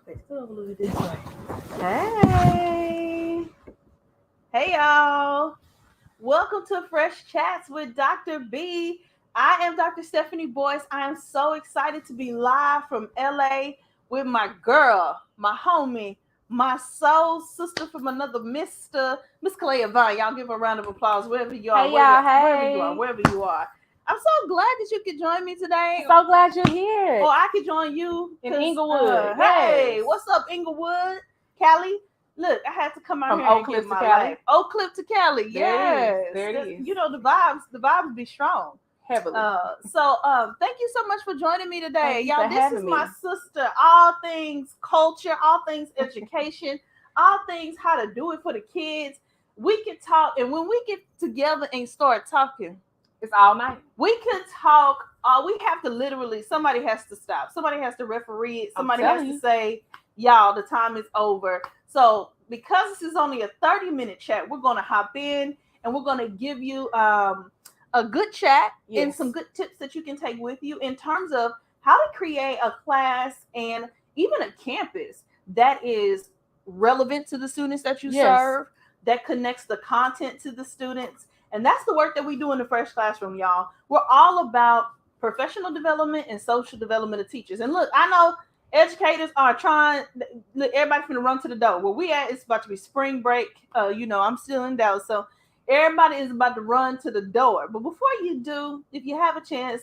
They still believe this way. Hey. Hey, y'all. Welcome to Fresh Chats with Dr. B. I am Dr. Stephanie Boyce. I am so excited to be live from LA with my girl, my homie, my soul sister from another Miss Kalaiah Vaughn. Y'all give her a round of applause wherever you are, Hey y'all, wherever you are, hey. wherever you are. I'm so glad that you could join me today. So glad you're here. Or I could join you In Inglewood. Hey, Yes. what's up, Inglewood? Cali? Look, I had to come out From here Oak and Cliff give to my Cali? life. Oak Cliff to Cali, yes. There it is. You know the vibes be strong. Heavily. Thank you so much for joining me today. Thank you Y'all, for this having is me. my sister. All things culture, all things education, all things how to do it for the kids. We can talk, and when we get together and start talking, It's all night. we can talk. We have to literally. Somebody has to stop. Somebody has to referee it. Somebody has to say, "Y'all, the time is over." So, because this is only a 30-minute chat, we're gonna hop in and we're gonna give you a good chat and some good tips that you can take with you in terms of how to create a class and even a campus that is relevant to the students that you serve, that connects the content to the students. And that's the work that we do in the Fresh Classroom, y'all. We're all about professional development and social development of teachers. And look, I know educators are trying. Look, everybody's gonna run to the door. Where we at, it's about to be spring break. I'm still in Dallas, so everybody is about to run to the door. But before you do, if you have a chance,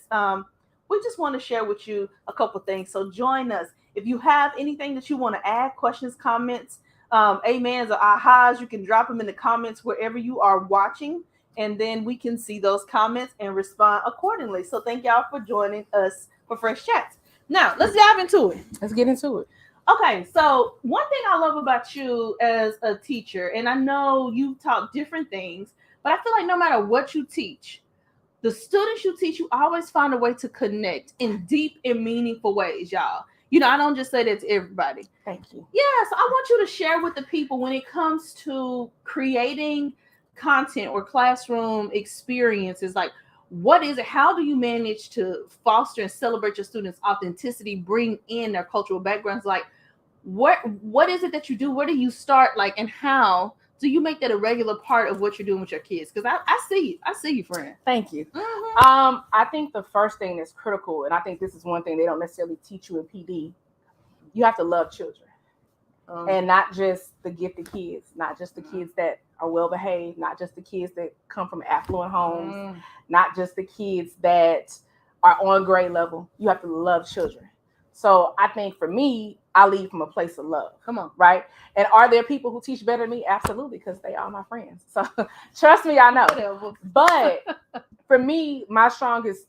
we just want to share with you a couple things. So join us. If you have anything that you want to add, questions, comments, amens or ahas, you can drop them in the comments wherever you are watching, and then we can see those comments and respond accordingly. So thank y'all for joining us for Fresh Chats. Now, let's dive into it. Let's get into it. Okay, so one thing I love about you as a teacher, and I know you've taught different things, but I feel like no matter what you teach, the students you teach, you always find a way to connect in deep and meaningful ways, y'all. I don't just say that to everybody. Thank you. Yeah, so I want you to share with the people when it comes to creating content or classroom experiences, like what is it? How do you manage to foster and celebrate your students' authenticity, bring in their cultural backgrounds? Like what is it that you do? Where do you start? Like, and how do you make that a regular part of what you're doing with your kids? Because I see you, friend. Thank you. Mm-hmm. I think the first thing that's critical, and I think this is one thing they don't necessarily teach you in PD, you have to love children. And not just the gifted kids, not just the kids that are well behaved, not just the kids that come from affluent homes, not just the kids that are on grade level. You have to love children. So I think for me, I lead from a place of love. Come on. Right? And are there people who teach better than me? Absolutely, because they are my friends. So trust me, I know. Whatever. But for me, my strongest,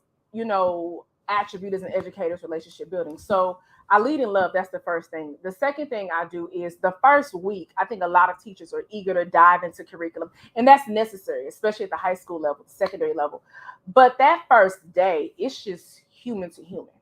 attribute is an educator's relationship building. So I lead in love. That's the first thing. The second thing I do is the first week, I think a lot of teachers are eager to dive into curriculum, and that's necessary, especially at the high school level, secondary level. But that first day, it's just human to human.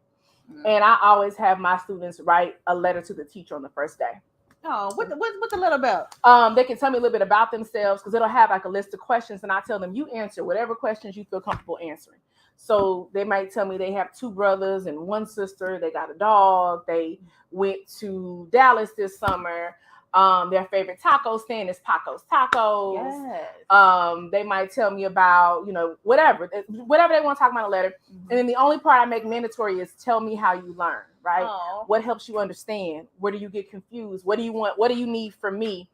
And I always have my students write a letter to the teacher on the first day. Oh, what's the letter about? They can tell me a little bit about themselves because it'll have like a list of questions, and I tell them you answer whatever questions you feel comfortable answering. So they might tell me they have 2 brothers and 1 sister. They got a dog. They went to Dallas this summer. Their favorite taco stand is Paco's Tacos. Yes. They might tell me about, whatever they want to talk about in a letter. Mm-hmm. And then the only part I make mandatory is tell me how you learn, right? Aww. What helps you understand? Where do you get confused? What do you want? What do you need from me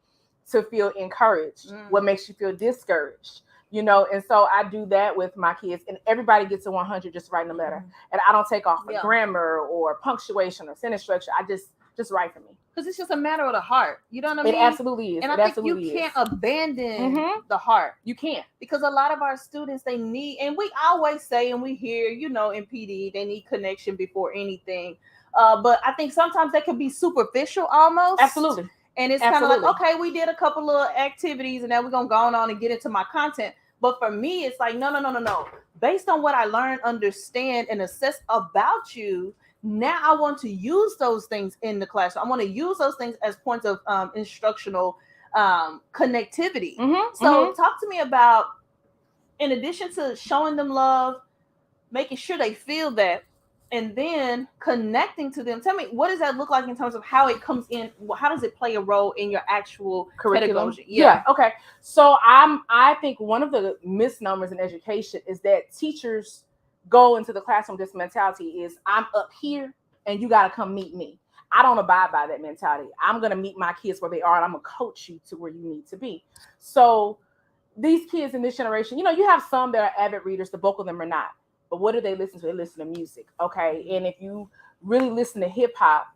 to feel encouraged? What makes you feel discouraged? And so I do that with my kids, and everybody gets a 100 just writing a letter. And I don't take off for grammar or punctuation or sentence structure. I just write for me. Because it's just a matter of the heart. You know what I mean? It absolutely is. And I think you can't abandon the heart. You can't. Because a lot of our students, they need, and we always say and we hear, in PD, they need connection before anything. But I think sometimes they can be superficial almost. Absolutely. And it's kind of like, okay, we did a couple of activities and now we're going to go on and get into my content. But for me, it's like, no. Based on what I learned, understand, and assess about you, now I want to use those things in the class. I want to use those things as points of instructional connectivity. So talk to me about, in addition to showing them love, making sure they feel that, and then connecting to them. Tell me, what does that look like in terms of how it comes in? How does it play a role in your actual curriculum? pedagogy? Yeah. Okay. So I think one of the misnomers in education is that teachers go into the classroom. This mentality is, I'm up here and you got to come meet me. I don't abide by that mentality. I'm going to meet my kids where they are, and I'm going to coach you to where you need to be. So these kids in this generation, you have some that are avid readers, the bulk of them are not. But what do they listen to? They listen to music, okay? And if you really listen to hip hop,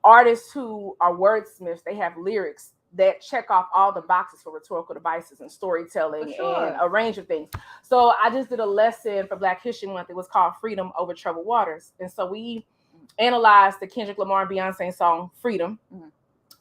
artists who are wordsmiths, they have lyrics that check off all the boxes for rhetorical devices and storytelling and a range of things. So I just did a lesson for Black History Month. It was called Freedom Over Troubled Waters. And so we analyzed the Kendrick Lamar and Beyonce song Freedom. Mm-hmm.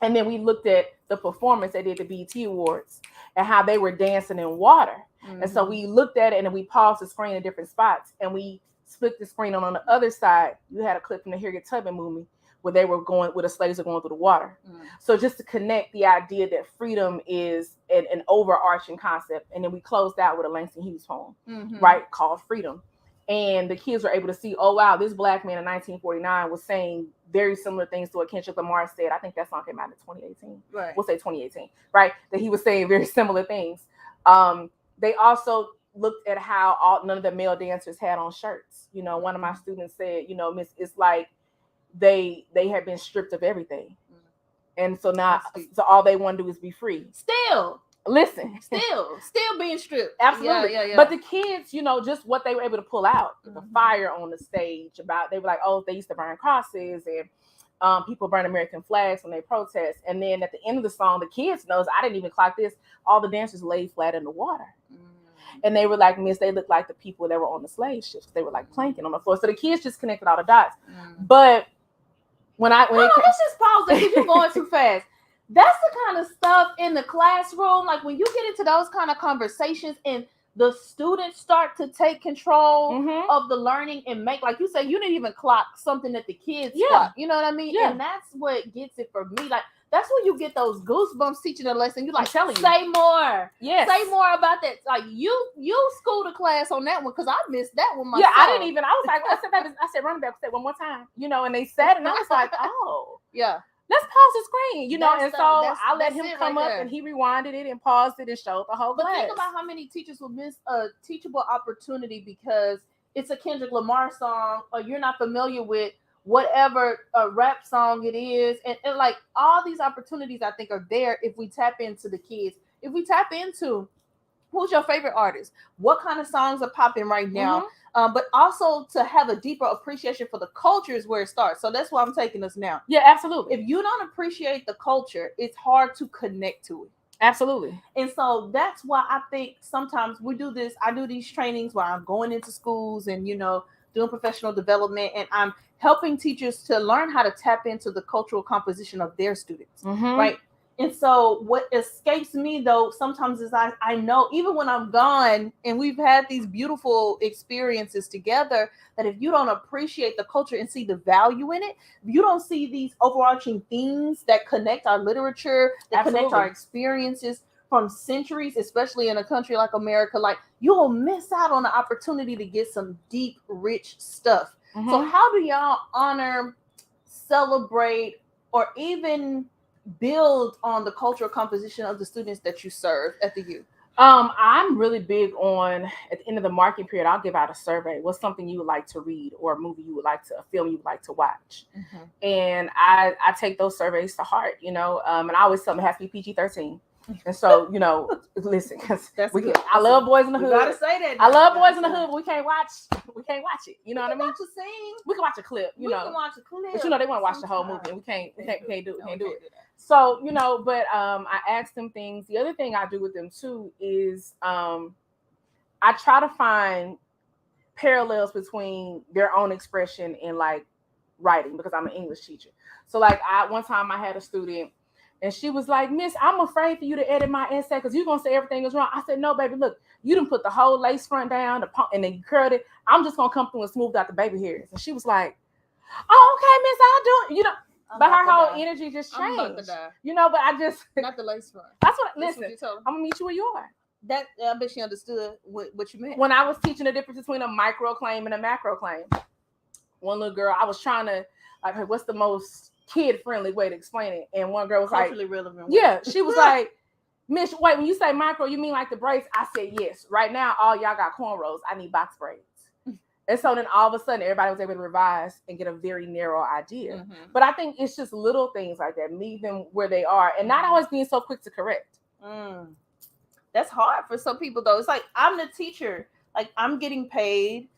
And then we looked at the performance they did the BET Awards and how they were dancing in water. Mm-hmm. And so we looked at it and then we paused the screen in different spots and we split the screen. On the other side, you had a clip from the Harriet Tubman movie where they were going, where the slaves are going through the water. Mm-hmm. So just to connect the idea that freedom is an overarching concept. And then we closed out with a Langston Hughes poem, right, called Freedom. And the kids were able to see, oh, wow, this Black man in 1949 was saying very similar things to what Kendrick Lamar said. I think that song came out in 2018. Right. We'll say 2018, right? That he was saying very similar things. They also looked at how none of the male dancers had on shirts. One of my students said, Miss, it's like they have been stripped of everything. And so now, so all they want to do is be free. Still being stripped. Absolutely. Yeah. But the kids, just what they were able to pull out, the fire on the stage, they were like, oh, they used to burn crosses and people burn American flags when they protest. And then at the end of the song, the kids knows, I didn't even clock this, all the dancers laid flat in the water. And they were like, Miss, they looked like the people that were on the slave ships. They were like planking on the floor. So the kids just connected all the dots. But let's just pause there because you're going too fast. That's the kind of stuff in the classroom, like when you get into those kind of conversations and the students start to take control of the learning and make, like you say, you didn't even clock something that the kids clock. You know what I mean? Yeah. And that's what gets it for me. Like, that's when you get those goosebumps teaching a lesson. You like, say more. Yes. Say more about that. Like, you schooled a class on that one because I missed that one myself. Yeah, I was like, I said, running back, say one more time, and they said, and I was like, oh. Yeah. Let's pause the screen, and so I let him come up and he rewinded it and paused it and showed the whole class. But think about how many teachers will miss a teachable opportunity because it's a Kendrick Lamar song or you're not familiar with whatever rap song it is. And like all these opportunities, I think, are there if we tap into the kids. If we tap into who's your favorite artist, what kind of songs are popping right now, but also to have a deeper appreciation for the culture is where it starts. So that's why I'm taking us now. Yeah, absolutely. If you don't appreciate the culture, it's hard to connect to it. Absolutely. And so that's why I think sometimes we do this. I do these trainings where I'm going into schools and, doing professional development, and I'm helping teachers to learn how to tap into the cultural composition of their students, right? And so what escapes me, though, sometimes is I know, even when I'm gone and we've had these beautiful experiences together, that if you don't appreciate the culture and see the value in it, if you don't see these overarching themes that connect our literature, that connect our experiences from centuries, especially in a country like America, like you will miss out on the opportunity to get some deep, rich stuff. So how do y'all honor, celebrate, or even build on the cultural composition of the students that you serve at the U? I'm really big on, at the end of the marking period, I'll give out a survey. What's something you would like to read, or a movie you would like to, a film you would like to watch? And I take those surveys to heart, and I always tell them it has to be PG-13. And so, listen, because I love Boys in the Hood. You gotta say that. I love Boys in the Hood, but we can't watch it. You know what I mean? Watch a scene. We can watch a clip. We can watch a clip. But they want to watch the whole movie, and we can't do it. So, but I ask them things. The other thing I do with them too is I try to find parallels between their own expression and like writing, because I'm an English teacher. So like one time I had a student, and she was like, Miss, I'm afraid for you to edit my essay because you're going to say everything is wrong. I said, no, baby, look, you didn't put the whole lace front down and then you curled it. I'm just going to come through and smooth out the baby hairs. And she was like, oh, okay, Miss, I'll do it. But her whole energy just changed. I'm about to die. But I just... Not the lace front. That's what I'm going to meet you where you are. That, I bet she understood what you meant. When I was teaching the difference between a micro claim and a macro claim. one little girl, I was trying to like, hey, what's the most kid friendly way to explain it? And one girl was culturally like, relevant. yeah, she was like, Miss, wait, when you say micro, you mean like the braids? I said yes. Right now, all y'all got cornrows. I need box braids. And so then all of a sudden, everybody was able to revise and get a very narrow idea. Mm-hmm. But I think it's just little things like that, meet them where they are, and not always being so quick to correct. That's hard for some people, though. It's like, I'm the teacher. Like, I'm getting paid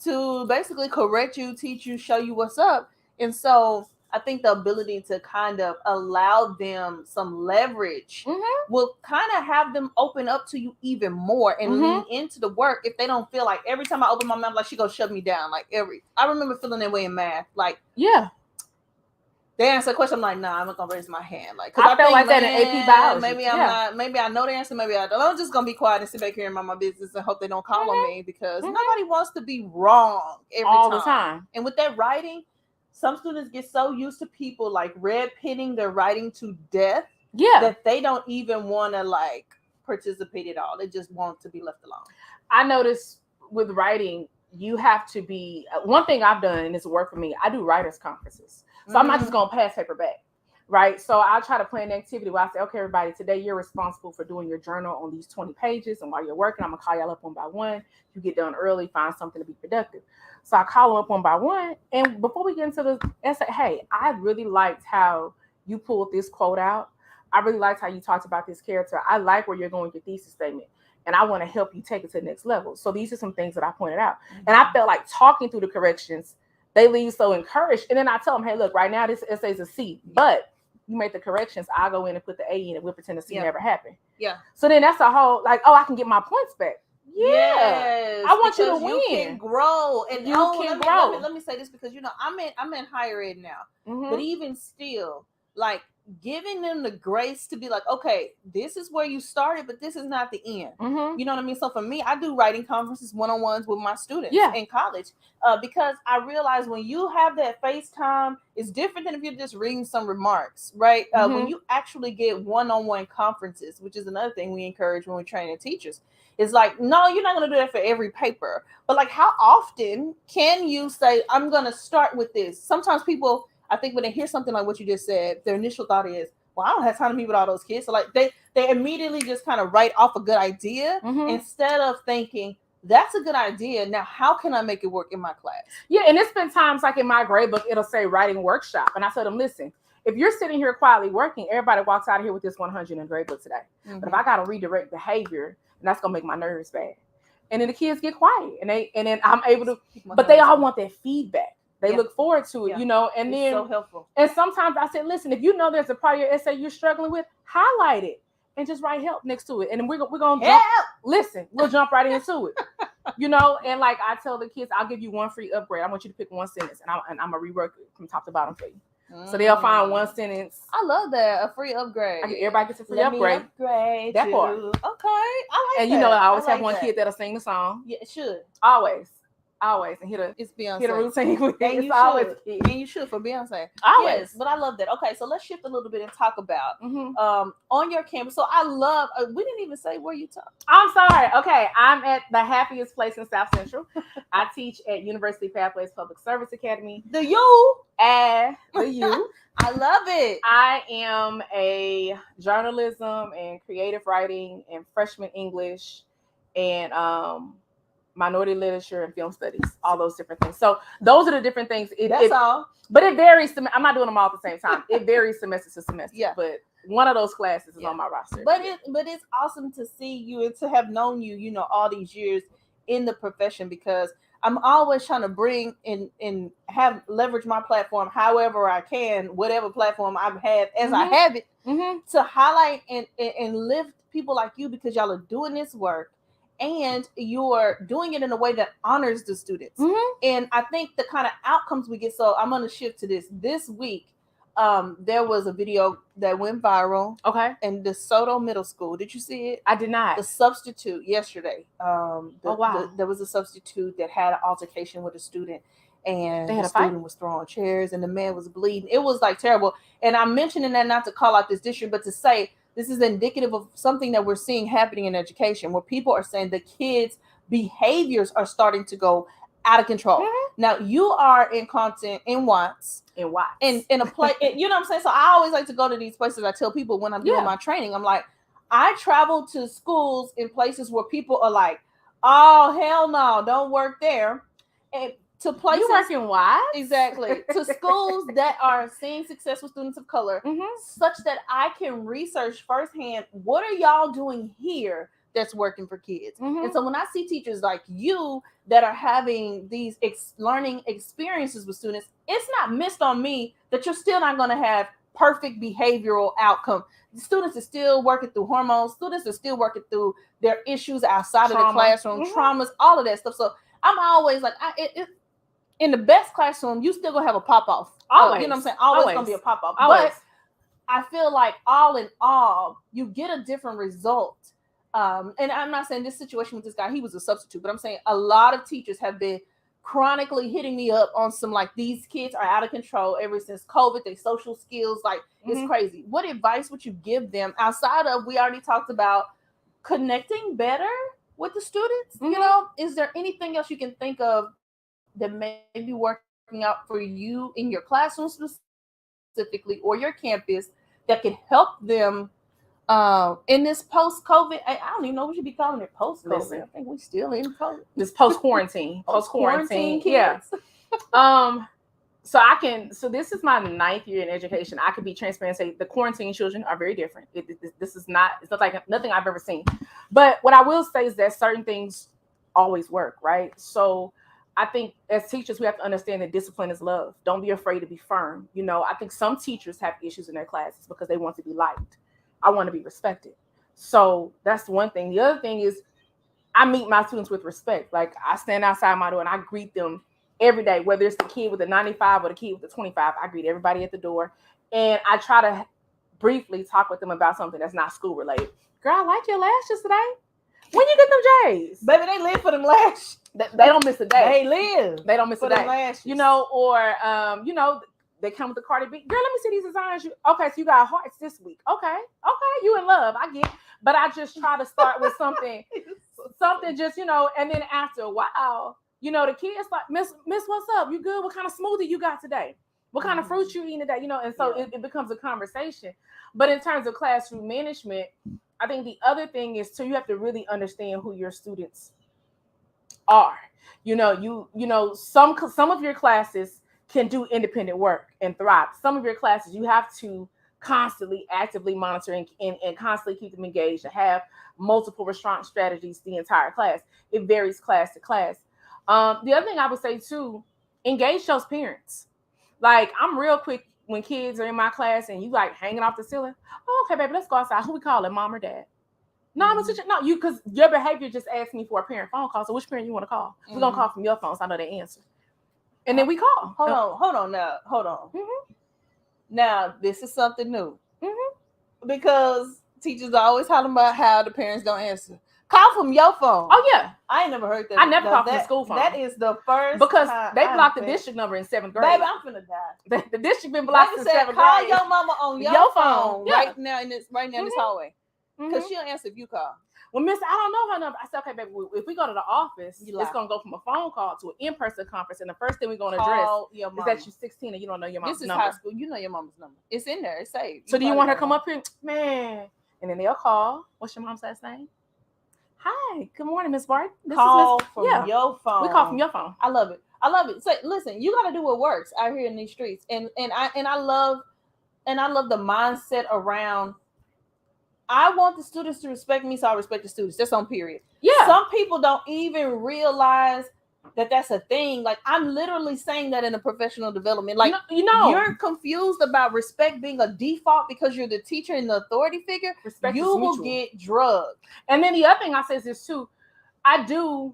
to basically correct you, teach you, show you what's up. And so I think the ability to kind of allow them some leverage will kind of have them open up to you even more and lean into the work if they don't feel like every time I open my mouth, like, she gonna shut me down. Like, I remember feeling that way in math. Like, yeah, they answer a question, I'm like, nah, I'm not gonna raise my hand. Like, I felt like that in AP biology. Maybe I'm not. Maybe I know the answer. Maybe I don't. I'm just gonna be quiet and sit back here and mind my business and hope they don't call on me, because nobody wants to be wrong all the time. And with that writing, some students get so used to people like red pinning their writing to death, that they don't even want to like participate at all. They just want to be left alone. I noticed with writing, you have to be. One thing I've done, and it's worked for me, I do writers' conferences. So I'm not just going to pass paper back, right? So I'll try to plan an activity where I say, okay, everybody, today you're responsible for doing your journal on these 20 pages. And while you're working, I'm going to call y'all up one by one. You get done early, find something to be productive. So I call them up one by one. And before we get into the essay, hey, I really liked how you pulled this quote out. I really liked how you talked about this character. I like where you're going with your thesis statement. And I want to help you take it to the next level. So these are some things that I pointed out. And I felt like talking through the corrections, they leave so encouraged. And then I tell them, hey, look, right now this essay is a C, but you make the corrections. I'll go in and put the A in and we'll pretend the C never happened. Yeah. So then that's a whole, like, oh, I can get my points back. Yeah. Yes, I want you to win. You can grow. And you can grow. Let me say this, because, you know, I'm in higher ed now. But even still, like, giving them the grace to be like, okay, this is where you started, but this is not the end. You know what I mean? So for me, I do writing conferences, one-on-ones with my students in college, because I realize when you have that FaceTime, it's different than if you're just reading some remarks, right? When you actually get one-on-one conferences, which is another thing we encourage when we're training teachers, is like, no, you're not going to do that for every paper. But like, how often can you say, I'm going to start with this? Sometimes people, I think when they hear something like what you just said, their initial thought is, well, I don't have time to meet with all those kids. So like they immediately just kind of write off a good idea instead of thinking, that's a good idea. Now, how can I make it work in my class? Yeah, and it's been times like in my grade book, it'll say writing workshop. And I told them, listen, if you're sitting here quietly working, everybody walks out of here with this 100 in grade book today. But if I got to redirect behavior, that's going to make my nerves bad. And then the kids get quiet and then I'm able to, but they all want that feedback. They look forward to it, you know, and it's then so helpful. And sometimes I said, listen, if you know there's a part of your essay you're struggling with, highlight it and just write help next to it. And we're going to jump. Listen, we'll jump right into it, you know. And like I tell the kids, I'll give you one free upgrade. I want you to pick one sentence and I'm going to rework it from top to bottom for you. So they'll find one sentence. I love that. A free upgrade. Everybody gets a free upgrade. That part. Okay. I like and you know, I always have one kid that'll sing the song. Yeah, it should. Always. And it's Beyonce. Hit a routine with it. And it's always should. And you should for Beyonce. Always. Yes, but I love that. Okay, so let's shift a little bit and talk about on your campus. So I love, we didn't even say where you talk. I'm sorry. Okay, I'm at the happiest place in South Central. I teach at University Pathways Public Service Academy. The U. The U. I love it. I am a journalism and creative writing and freshman English and minority literature and film studies, all those different things. So those are the different things. That's all. But it varies. I'm not doing them all at the same time. It varies semester to semester. Yeah. But one of those classes is on my roster. But it's awesome to see you and to have known you, you know, all these years in the profession, because I'm always trying to bring and have leverage my platform however I can, whatever platform I've had as I have it, to highlight and lift people like you, because y'all are doing this work and you're doing it in a way that honors the students. And I think the kind of outcomes we get, so I'm going to shift to this week. There was a video that went viral. Okay. In DeSoto Middle School. Did you see it? I did not. The substitute yesterday. Wow. There was a substitute that had an altercation with a student, and the student fight? was throwing chairs and the man was bleeding. It was like terrible. And I'm mentioning that not to call out this district, but to say this is indicative of something that we're seeing happening in education, where people are saying the kids' behaviors are starting to go out of control. Mm-hmm. Now you are in content in Watts. In a place, you know what I'm saying? So I always like to go to these places. I tell people when I'm doing my training, I'm like, I travel to schools in places where people are like, oh hell no, don't work there. And to places you work in Watts? Exactly. To schools that are seeing successful students of color, such that I can research firsthand, what are y'all doing here that's working for kids? And so when I see teachers like you that are having these learning experiences with students, it's not missed on me that you're still not going to have perfect behavioral outcome. The students are still working through hormones. Students are still working through their issues outside of the classroom, traumas, all of that stuff. So I'm always like, in the best classroom, you still gonna have a pop off. Always. You know what I'm saying? Always gonna be a pop off. But I feel like all in all, you get a different result. And I'm not saying this situation with this guy, he was a substitute, but I'm saying a lot of teachers have been chronically hitting me up on some like, these kids are out of control ever since COVID. Their social skills, like, it's crazy. What advice would you give them outside of, we already talked about connecting better with the students? You know, is there anything else you can think of that may be working out for you in your classroom specifically or your campus that could help them in this post-COVID? I don't even know we should be calling it post-COVID. I think we still in this post-quarantine. Post-quarantine kids. Yeah. So this is my 9th year in education. I could be transparent and say the quarantine children are very different. It's not like nothing I've ever seen. But what I will say is that certain things always work, right? So I think as teachers, we have to understand that discipline is love. Don't be afraid to be firm. You know, I think some teachers have issues in their classes because they want to be liked. I want to be respected. So that's one thing. The other thing is I meet my students with respect. Like, I stand outside my door and I greet them every day, whether it's the kid with the 95 or the kid with the 25. I greet everybody at the door. And I try to briefly talk with them about something that's not school related. Girl, I like your lashes today. When you get them J's? Baby, they live for them lashes. They don't miss a day. They don't miss a day. Lashes. You know, or you know, they come with the Cardi B. Girl, let me see these designs. Okay, so you got hearts this week. Okay, you in love. I get it. But I just try to start with something just, you know, and then after a while, you know, the kids like, Miss, what's up? You good? What kind of smoothie you got today? What kind of fruit you eating today? You know, and so it becomes a conversation. But in terms of classroom management, I think the other thing is, so you have to really understand who your students are. You know, some of your classes can do independent work and thrive. Some of your classes, you have to constantly actively monitor and constantly keep them engaged and have multiple response strategies the entire class. It varies class to class. The other thing I would say too, engage those parents. Like, I'm real quick when kids are in my class and you like hanging off the ceiling. Oh, okay, baby, let's go outside. Who we calling, mom or dad? No, you, because your behavior just asked me for a parent phone call. So which parent you want to call? We're gonna call from your phone, so I know the answer. And then we call. Hold on. Now, this is something new. Because teachers are always talking about how the parents don't answer. Call from your phone. Oh yeah, I ain't never heard that. I never called from the school phone. That is the first, because they blocked the district number in 7th grade. Baby, I'm finna die. The district been blocked in 7th grade. Call your mama on your phone right now in this hallway, because she'll answer if you call. Well, miss, I don't know her number. I said, okay, baby, if we go to the office, it's going to go from a phone call to an in-person conference. And the first thing we're going to address is that you're 16 and you don't know your mama's number. This is high school. You know your mama's number. It's in there. It's saved. So do you want her to come up here? Man. And then they'll call. What's your mom's last name? Hi. Good morning, Miss Barton. Call from your phone. We call from your phone. I love it. So listen, you got to do what works out here in these streets. And I love the mindset around, I want the students to respect me, so I respect the students. That's on period. Yeah. Some people don't even realize that that's a thing. Like, I'm literally saying that in a professional development. Like, you're confused about respect being a default because you're the teacher and the authority figure. Respect you will get drugged. And then the other thing I say is this too. I do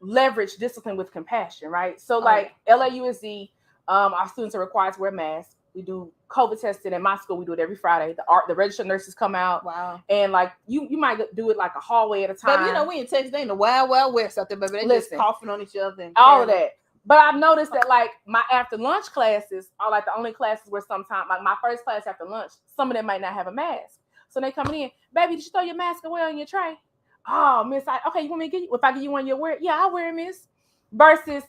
leverage discipline with compassion, right? So like LAUSD, our students are required to wear masks. We do COVID testing in my school. We do it every Friday. The registered nurses come out. Wow. And like you might do it like a hallway at a time. Baby, you know, we in Texas, they in the wild west out there, baby. They just coughing on each other and all of that. But I've noticed that like my after lunch classes are like the only classes where sometimes, like my first class after lunch, some of them might not have a mask. So they coming in, baby, did you throw your mask away on your tray? Oh, miss, okay, you want me to get you? If I give you one, you'll wear it? Yeah, I'll wear it, miss. versus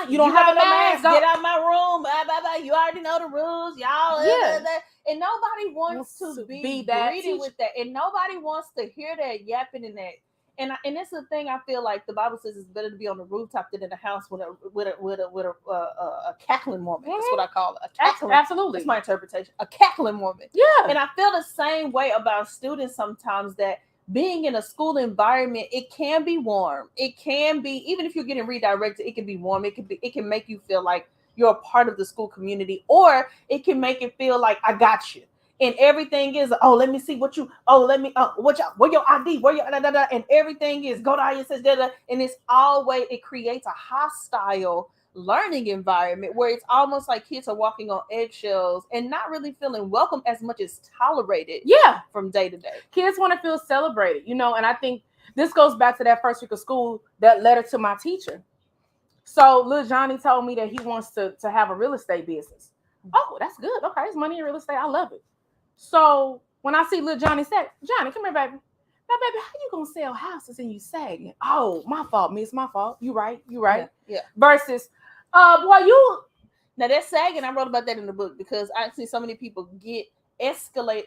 you don't have a mask. Get out my room. Blah, blah, blah. You already know the rules, y'all. Yeah. And nobody wants to be that greeted with that, and nobody wants to hear that yapping and that. And it's the thing. I feel like the Bible says it's better to be on the rooftop than in the house with a cackling woman. That's what I call it. A cackling. Absolutely, that's my interpretation. A cackling woman. Yeah. And I feel the same way about students sometimes, that being in a school environment, it can be warm. It can be, even if you're getting redirected, it can be warm. It can make you feel like you're a part of the school community, or it can make it feel like I got you. And everything is, oh, let me see what you, oh, let me, where your ID, where your, and everything is, go to ISS, and it's always, it creates a hostile learning environment where it's almost like kids are walking on eggshells and not really feeling welcome as much as tolerated. Yeah. From day to day. Kids want to feel celebrated, and I think this goes back to that first week of school, that letter to my teacher. So little Johnny told me that he wants to have a real estate business. Oh, that's good. Okay, it's money in real estate. I love it. So when I see little Johnny say, Johnny, come here, baby. Now, baby, how you gonna sell houses and you sagging? Oh, my fault, miss, my fault. You right. Yeah. Versus, boy, you. Now that sagging, I wrote about that in the book because I see so many people escalate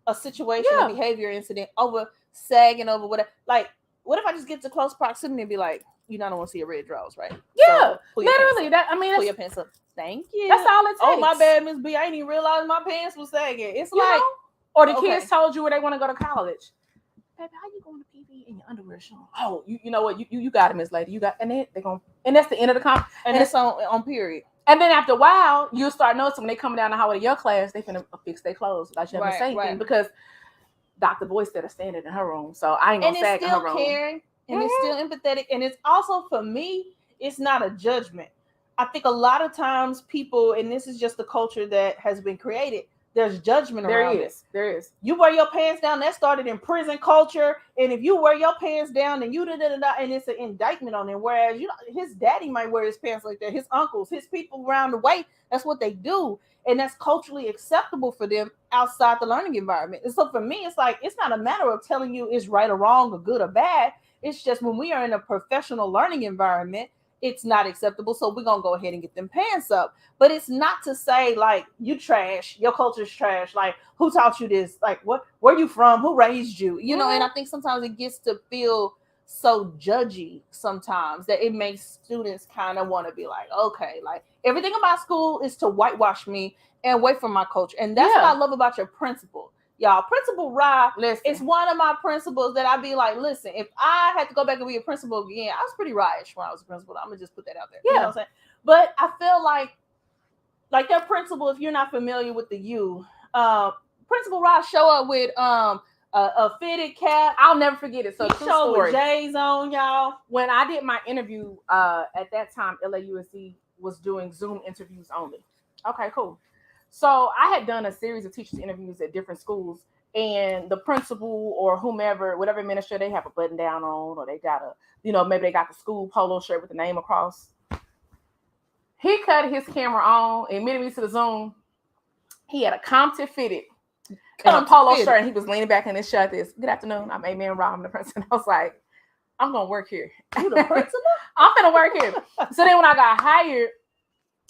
a situation, a behavior incident over sagging, over whatever. Like, what if I just get to close proximity and be like, you don't want to see a red draws, right? Yeah, so literally. Pull your pants up. Thank you. That's all it takes. Oh, my bad, Miss B. I didn't even realize my pants was sagging. It's like, or the kids told you where they want to go to college. Baby, how you going to PV in your underwear showing? Oh, you know what? You got it, Miss Lady. You got, and they're going, and that's the end of the conference. And it's on period. And then after a while, you'll start noticing when they come down the hallway to your class, they finna fix their clothes. Like you haven't said anything because Dr. Boyce said standing in her room, so I ain't gonna sag in her room. And it's still caring, and it's still empathetic, and it's also, for me, it's not a judgment. I think a lot of times people, and this is just the culture that has been created, there's judgment around it. There is. You wear your pants down, that started in prison culture, and if you wear your pants down, then and it's an indictment on him. Whereas his daddy might wear his pants like that, his uncles, his people around the way, that's what they do. And that's culturally acceptable for them outside the learning environment. And so for me, it's like, it's not a matter of telling you it's right or wrong or good or bad. It's just when we are in a professional learning environment, it's not acceptable. So we're going to go ahead and get them pants up. But it's not to say like, you trash, your culture's trash. Like, who taught you this? Like, where you from? Who raised you? And I think sometimes it gets to feel so judgy sometimes that it makes students kind of want to be like, okay, like everything about school is to whitewash me and away from my culture. And that's what I love about your principal. Y'all, Principal Ra, it's one of my principals that I'd be like, listen, if I had to go back and be a principal again, I was pretty riotish when I was a principal. I'm going to just put that out there. Yeah. You know what I'm saying? But I feel like their principal, if you're not familiar with the U, Principal Ra show up with a fitted cap. I'll never forget it. So he showed with J's on, y'all. When I did my interview, at that time, LAUSD was doing Zoom interviews only. Okay, cool. So I had done a series of teachers interviews at different schools, and the principal or whomever, whatever administrator, they have a button down on, or they got maybe they got the school polo shirt with the name across. He cut his camera on and admitted me to the Zoom. He had a Compton fitted and a polo shirt, and he was leaning back in his shirt. Good afternoon, I'm Amen Rob, I'm the principal. I was like, I'm gonna work here. You the principal? I'm gonna work here. So then when I got hired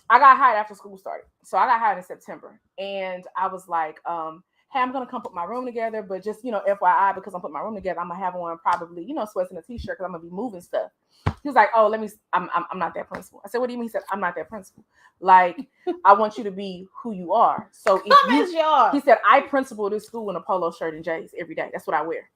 after school started. So I got hired in September, and I was like, hey, I'm gonna come put my room together, but just FYI, because I'm putting my room together, I'm gonna have on probably sweats and a t-shirt because I'm gonna be moving stuff. He was like, oh, I'm not that principal. I said, what do you mean? He said, I'm not that principal. Like, I want you to be who you are. So he said, I principal this school in a polo shirt and J's every day. That's what I wear.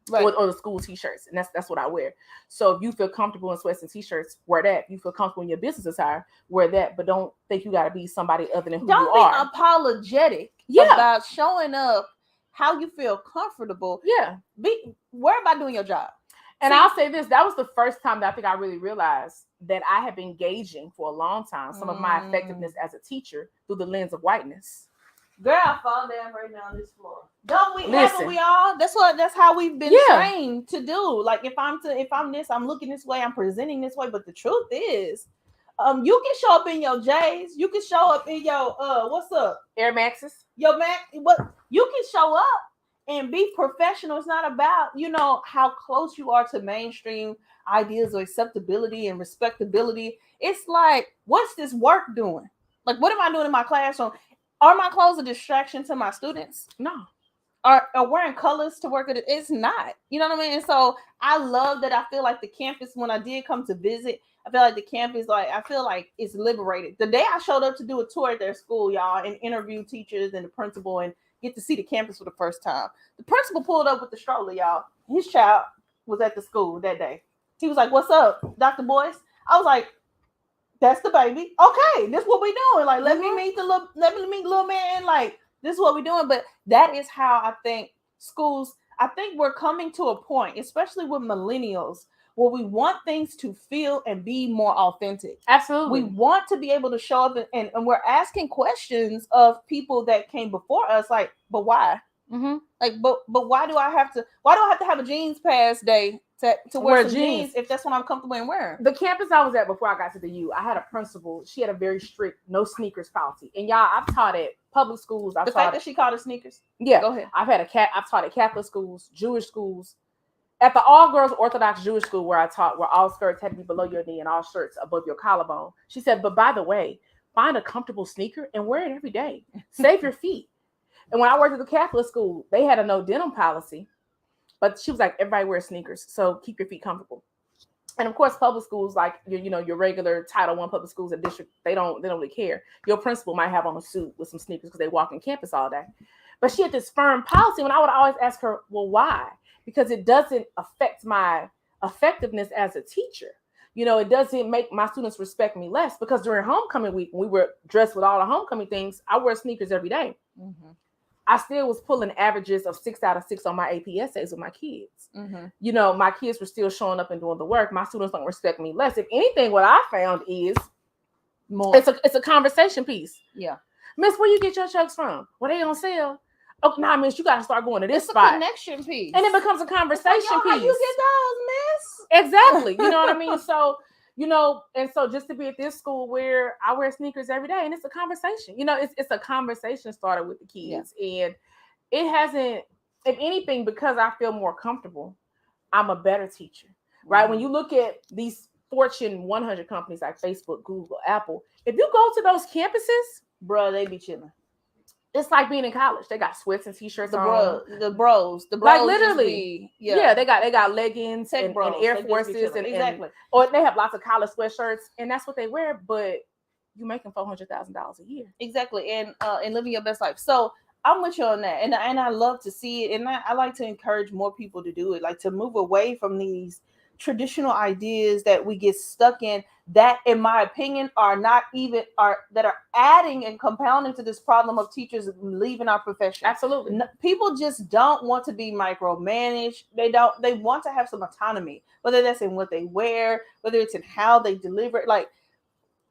Right. Or the school t-shirts, and that's what I wear. So if you feel comfortable in sweats and t-shirts, wear that. If you feel comfortable in your business attire, wear that. But don't think you got to be somebody other than who you are. Don't be apologetic about showing up how you feel comfortable. Yeah. Worry about doing your job. And I'll say this, that was the first time that I think I really realized that I have been gauging for a long time some of my effectiveness as a teacher through the lens of whiteness. Girl, I fall down right now on this floor. Don't we? Haven't we all? That's how we've been trained to do. Like if I'm this, I'm looking this way, I'm presenting this way. But the truth is, you can show up in your J's. You can show up in your what's up? Air Maxes. Your Mac. What? You can show up and be professional. It's not about, how close you are to mainstream ideas or acceptability and respectability. It's like, what's this work doing? Like, what am I doing in my classroom? Are my clothes a distraction to my students? No. Are wearing colors to work at it? It's not. You know what I mean? And so I love that. I feel like the campus, when I did come to visit, I feel like the campus, I feel like it's liberated. The day I showed up to do a tour at their school, y'all, and interview teachers and the principal and get to see the campus for the first time, the principal pulled up with the stroller, y'all. His child was at the school that day. He was like, "What's up, Dr. Boyce?" I was like, "That's the baby. Okay, this is what we doing. Like, let me meet little man. Like, this is what we're doing." But that is how I think schools, I think we're coming to a point, especially with millennials, where we want things to feel and be more authentic. Absolutely. We want to be able to show up and we're asking questions of people that came before us, like, but why? Mm-hmm. Like, but why do I have to have a jeans pass day to wear some jeans if that's what I'm comfortable in wearing? The campus I was at before I got to the U, I had a principal. She had a very strict no sneakers policy. And y'all, I've taught at public schools. The fact that she called it sneakers. Yeah. Go ahead. I've taught at Catholic schools, Jewish schools. At the all-girls Orthodox Jewish school where I taught, where all skirts had to be below your knee and all shirts above your collarbone. She said, but by the way, find a comfortable sneaker and wear it every day. Save your feet. And when I worked at the Catholic school, they had a no denim policy. But she was like, everybody wears sneakers, so keep your feet comfortable. And of course, public schools, like your regular Title I public schools at district, they don't really care. Your principal might have on a suit with some sneakers because they walk in campus all day. But she had this firm policy, and I would always ask her, well, why? Because it doesn't affect my effectiveness as a teacher. It doesn't make my students respect me less, because during homecoming week, when we were dressed with all the homecoming things, I wear sneakers every day. Mm-hmm. I still was pulling averages of 6 out of 6 on my AP essays with my kids. Mm-hmm. My kids were still showing up and doing the work. My students don't respect me less. If anything, what I found is more. It's a conversation piece. Yeah. Miss, where you get your chucks from? Well, they on sale. Oh, nah, miss, you got to start going to this it's spot. A connection piece. And it becomes a conversation piece. How you get those, miss? Exactly. You know what I mean? So, and so just to be at this school where I wear sneakers every day, and it's a conversation, it's a conversation starter with the kids. Yeah. And it hasn't, if anything, because I feel more comfortable, I'm a better teacher, right? Mm-hmm. When you look at these Fortune 100 companies like Facebook, Google, Apple, if you go to those campuses, bro, they be chilling. It's like being in college. They got sweats and t-shirts on. The bros. Like literally. They got leggings and Air Forces and exactly. Or they have lots of college sweatshirts, and that's what they wear. But you making $400,000 a year. Exactly, and living your best life. So I'm with you on that, and I love to see it, and I like to encourage more people to do it, like to move away from these traditional ideas that we get stuck in, that in my opinion that are adding and compounding to this problem of teachers leaving our profession. Absolutely. People just don't want to be micromanaged. They want to have some autonomy, whether that's in what they wear, whether it's in how they deliver it. Like,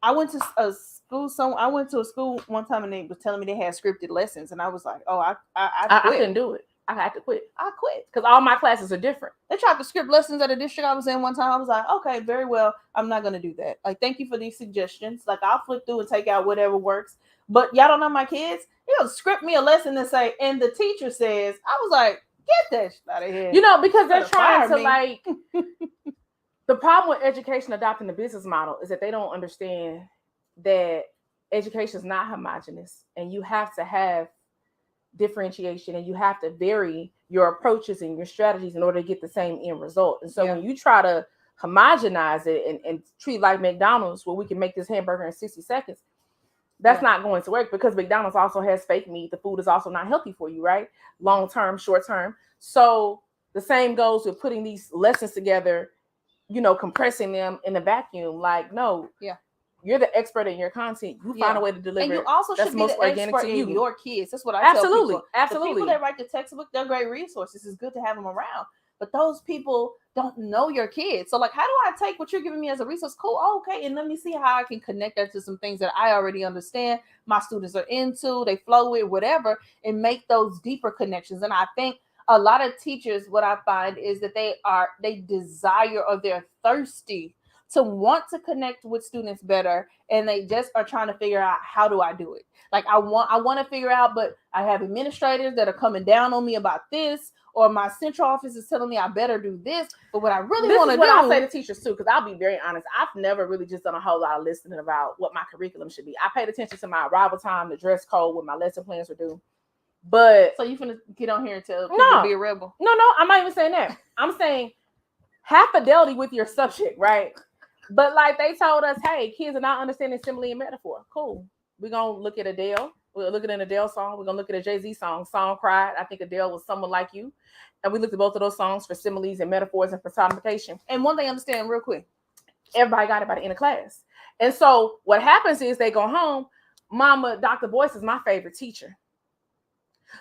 I went to a school one time, and they was telling me they had scripted lessons, and I was like, oh, I couldn't do it. I had to quit. I quit because all my classes are different. They tried to script lessons at a district I was in one time. I was like, okay, very well. I'm not going to do that. Like, thank you for these suggestions. Like, I'll flip through and take out whatever works. But y'all don't know my kids. Script me a lesson and say, and the teacher says, I was like, get that shit out of here. Because they're trying to like, the problem with education adopting the business model is that they don't understand that education is not homogenous, and you have to have differentiation, and you have to vary your approaches and your strategies in order to get the same end result. And so when you try to homogenize it and treat like McDonald's, where we can make this hamburger in 60 seconds, that's not going to work, because McDonald's also has fake meat. The food is also not healthy for you, right? Long term, short term. So the same goes with putting these lessons together, compressing them in a vacuum. Like, no, you're the expert in your content. You find a way to deliver. And you also should be the expert in your kids. That's what I tell people. Absolutely. The people that write the textbook, they're great resources. It's good to have them around. But those people don't know your kids. So, like, how do I take what you're giving me as a resource? Cool. Oh, okay. And let me see how I can connect that to some things that I already understand, my students are into, they flow with, whatever, and make those deeper connections. And I think a lot of teachers, what I find is that they desire, or they're thirsty to want to connect with students better, and they just are trying to figure out, how do I do it? Like I want to figure out, but I have administrators that are coming down on me about this, or my central office is telling me I better do this. But what I really want to do, what I say to teachers too, because I'll be very honest, I've never really just done a whole lot of listening about what my curriculum should be. I paid attention to my arrival time, the dress code, what my lesson plans were due. But so you finna get on here and tell people to be a rebel? No, I'm not even saying that. I'm saying have fidelity with your subject, right? But like they told us, hey, kids are not understanding simile and metaphor. Cool. We're gonna look at Adele. We're looking at an Adele song. We're gonna look at a Jay-Z song, Song Cried. I think Adele was Someone Like You. And we looked at both of those songs for similes and metaphors and personification. And one thing I understand real quick, everybody got it by the end of class. And so what happens is they go home, Mama, Dr. Boyce is my favorite teacher.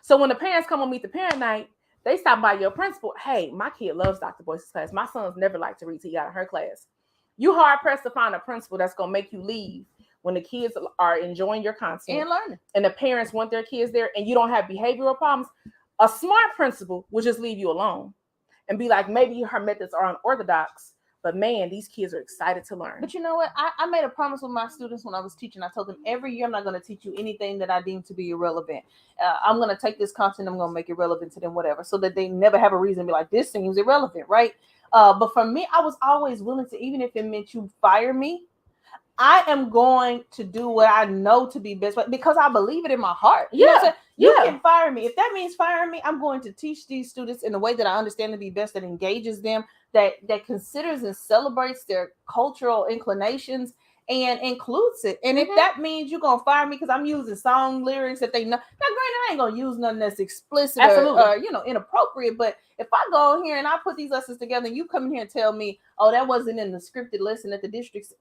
So when the parents come and meet the parent night, they stop by your principal. Hey, my kid loves Dr. Boyce's class. My son's never liked to read till he got in her class. You hard pressed to find a principal that's going to make you leave when the kids are enjoying your content and learning, and the parents want their kids there, and you don't have behavioral problems. A smart principal will just leave you alone and be like, maybe her methods are unorthodox, but man, these kids are excited to learn. But you know what? I made a promise with my students when I was teaching. I told them every year I'm not going to teach you anything that I deem to be irrelevant. I'm going to take this content, I'm going to make it relevant to them, whatever, so that they never have a reason to be like, this seems irrelevant, right? But for me, I was always willing to, even if it meant you fire me, I am going to do what I know to be best, because I believe it in my heart. You know what I'm saying? You can fire me. If that means firing me, I'm going to teach these students in a way that I understand to be best, that engages them, that considers and celebrates their cultural inclinations and includes it. And if that means you're going to fire me because I'm using song lyrics that they know, now granted, I ain't going to use nothing that's explicit or inappropriate, but if I go here and I put these lessons together and you come in here and tell me, oh, that wasn't in the scripted lesson at the district,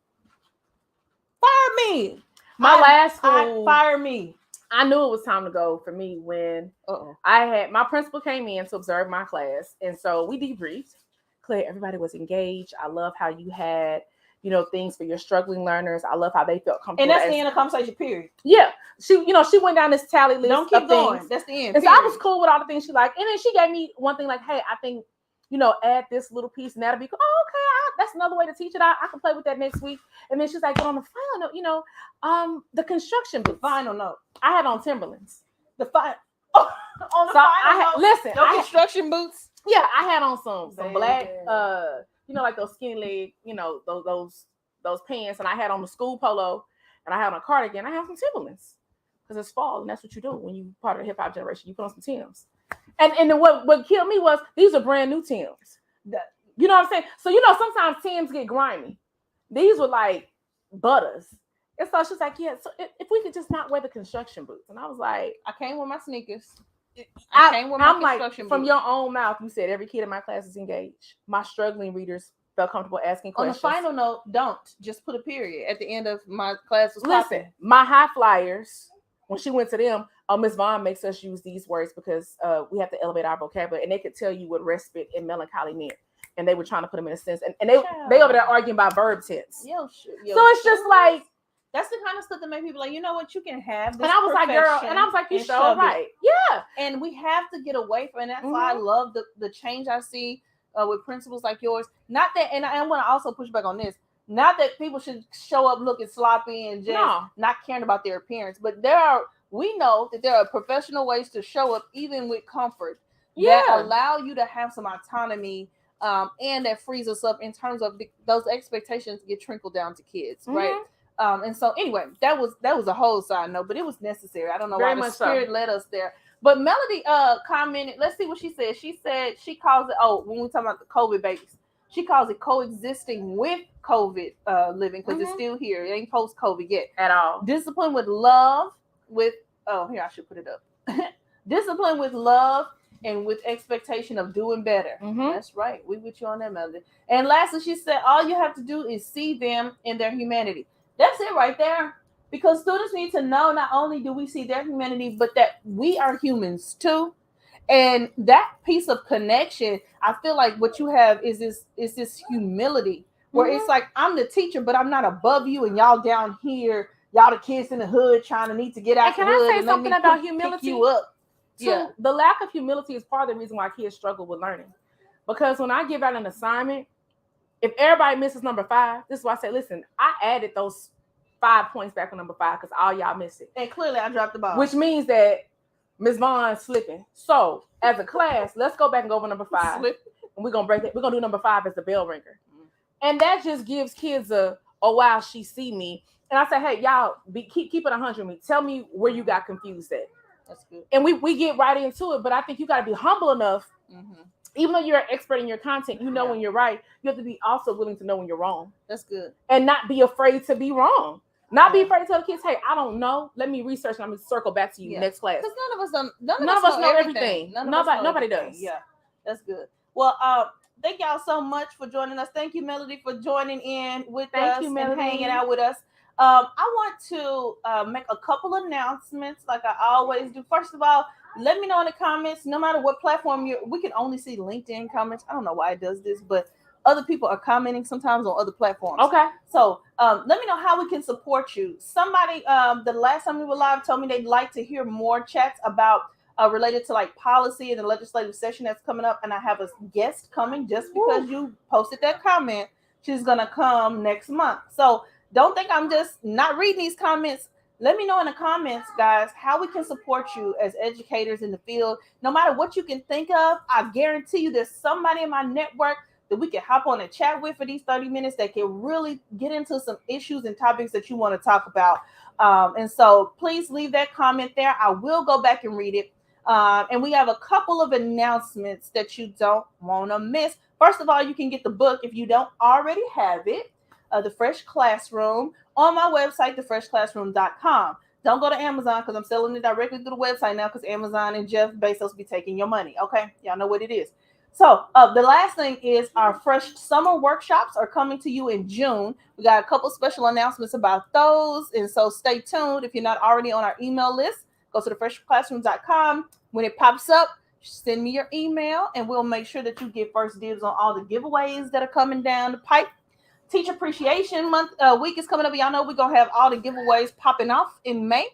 fire me. Last school, fire me. I knew it was time to go for me when I had my principal came in to observe my class, and so we debriefed. Claire, everybody was engaged. I love how you had, things for your struggling learners. I love how they felt comfortable. And that's the end of conversation, period. Yeah. She went down this tally list. Don't keep going. Things. That's the end. And so I was cool with all the things she liked. And then she gave me one thing like, hey, I think, add this little piece and that'll be cool. Oh, okay. That's another way to teach it. I can play with that next week. And then she's like, but on the final note, the construction boots. Final note. I had on Timberlands. On the final note. Construction boots. Yeah, I had on some black, like those skinny leg, those pants, and I had on the school polo, and I had on a cardigan. I have some Timberlands because it's fall, and that's what you do when you part of the hip hop generation. You put on some Timbs, and then what killed me was these are brand new Timbs. You know what I'm saying? So sometimes Timbs get grimy. These were like butters. And so she's like, yeah. So if we could just not wear the construction boots, and I was like, I came with my sneakers. I'm like, from your own mouth, you said every kid in my class is engaged. My struggling readers felt comfortable asking questions. On the final note, don't just put a period at the end of my class. Listen, my high flyers, when she went to them, Ms. Vaughn makes us use these words because we have to elevate our vocabulary, and they could tell you what respite and melancholy meant, and they were trying to put them in a sense, and they over there arguing about verb tense. So it's just like. That's the kind of stuff that make people like, you know what, you can have this. And I was like, girl, and I was like, you sure right. Yeah. And we have to get away from it. And that's why I love the change I see with principles like yours. Not that, and I want to also push back on this, not that people should show up looking sloppy and just not caring about their appearance, but we know that there are professional ways to show up even with comfort that allow you to have some autonomy and that frees us up in terms of those expectations get trickled down to kids, right? And so anyway, that was a whole side note, but it was necessary. I don't know why the spirit led us there. But Melody commented, let's see what she said. She said she calls it, when we talk about the COVID babies, she calls it coexisting with COVID living because it's still here. It ain't post-COVID yet. At all. Discipline with love, here, I should put it up. Discipline with love and with expectation of doing better. That's right. We with you on that, Melody. And lastly, she said, all you have to do is see them in their humanity. That's it right there. Because students need to know not only do we see their humanity, but that we are humans too. And that piece of connection, I feel like what you have is this humility where it's like, I'm the teacher, but I'm not above you and y'all down here, y'all the kids in the hood trying to need to get out the hood. Can I say something about humility? You up. The lack of humility is part of the reason why kids struggle with learning. Because when I give out an assignment, If everybody misses number 5, this is why I say, listen, I added those 5 points back on number 5 because all y'all missed it. And clearly I dropped the ball. Which means that Ms. Vaughn slipping. So as a class, let's go back and go over number 5. And we're gonna break it. We're gonna do number 5 as the bell ringer. And that just gives kids a, oh wow, she see me. And I say, hey, y'all, keep it 100 with me. Tell me where you got confused at. That's good. And we get right into it. But I think you got to be humble enough, even though you're an expert in your content, you know when you're right. You have to be also willing to know when you're wrong. That's good. And not be afraid to be wrong. Not be afraid to tell the kids, hey, I don't know. Let me research and I'm gonna circle back to you next class. Because none of us know everything. Nobody does. Yeah, that's good. Well, thank y'all so much for joining us. Thank you, Melody, for joining in with us and hanging out with us. I want to make a couple announcements like I always do. First of all, let me know in the comments, no matter what platform we can only see LinkedIn comments. I don't know why it does this, but other people are commenting sometimes on other platforms. Okay. So let me know how we can support you. Somebody, the last time we were live, told me they'd like to hear more chats about related to like policy and the legislative session that's coming up. And I have a guest coming just because you posted that comment. She's going to come next month. So don't think I'm just not reading these comments. Let me know in the comments, guys, how we can support you as educators in the field. No matter what you can think of, I guarantee you there's somebody in my network that we can hop on and chat with for these 30 minutes that can really get into some issues and topics that you want to talk about. And so please leave that comment there. I will go back and read it. And we have a couple of announcements that you don't want to miss. First of all, you can get the book if you don't already have it, The Fresh Classroom, on my website, thefreshclassroom.com. Don't go to Amazon because I'm selling it directly through the website now because Amazon and Jeff Bezos be taking your money. Okay, y'all know what it is. So the last thing is our Fresh Summer workshops are coming to you in June. We got a couple special announcements about those. And so stay tuned. If you're not already on our email list, go to thefreshclassroom.com. When it pops up, send me your email and we'll make sure that you get first dibs on all the giveaways that are coming down the pipe. Teacher Appreciation Month week is coming up. Y'all know we're going to have all the giveaways popping off in May.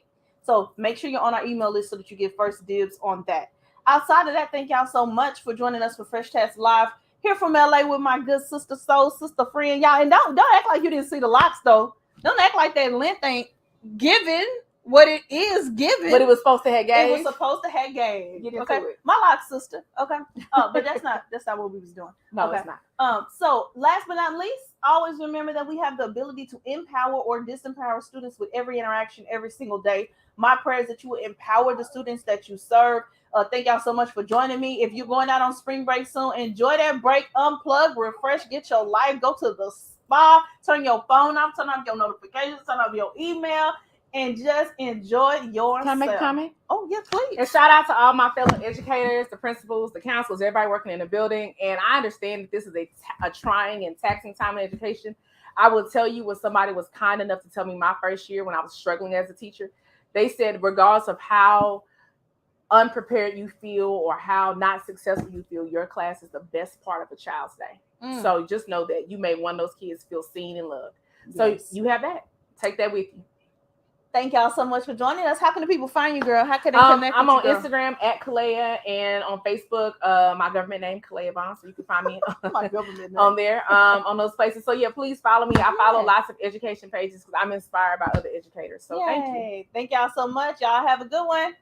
So make sure you're on our email list so that you get first dibs on that. Outside of that, thank y'all so much for joining us for Fresh Chats Live here from LA with my good sister, soul sister friend, y'all. And don't act like you didn't see the locks, though. Don't act like that length ain't given what it is given. But it was supposed to have game. It was supposed to have game. Get into okay, it. my lock sister. Okay, but that's not what we was doing. No, okay. It's not. So last but not least, always remember that we have the ability to empower or disempower students with every interaction every single day. My prayer is that you will empower the students that you serve. Thank y'all so much for joining me. If you're going out on spring break soon, enjoy that break, unplug, refresh, get your life, go to the spa, turn your phone off, turn off your notifications, turn off your email, and just enjoy yourself. Can I make a comment? Oh, yeah, please. And shout out to all my fellow educators, the principals, the counselors, everybody working in the building. And I understand that this is a trying and taxing time in education. I will tell you what somebody was kind enough to tell me my first year when I was struggling as a teacher. They said, regardless of how unprepared you feel or how not successful you feel, your class is the best part of a child's day. So just know that you made one of those kids feel seen and loved. Yes. So you have that. Take that with you. Thank y'all so much for joining us. How can the people find you, girl? How can they connect I'm with you, on Instagram at Kalaiah and on Facebook, my government name, Kalaiah Vaughn. So you can find me on there, on those places. So yeah, please follow me. I follow lots of education pages because I'm inspired by other educators. So thank you. Thank y'all so much. Y'all have a good one.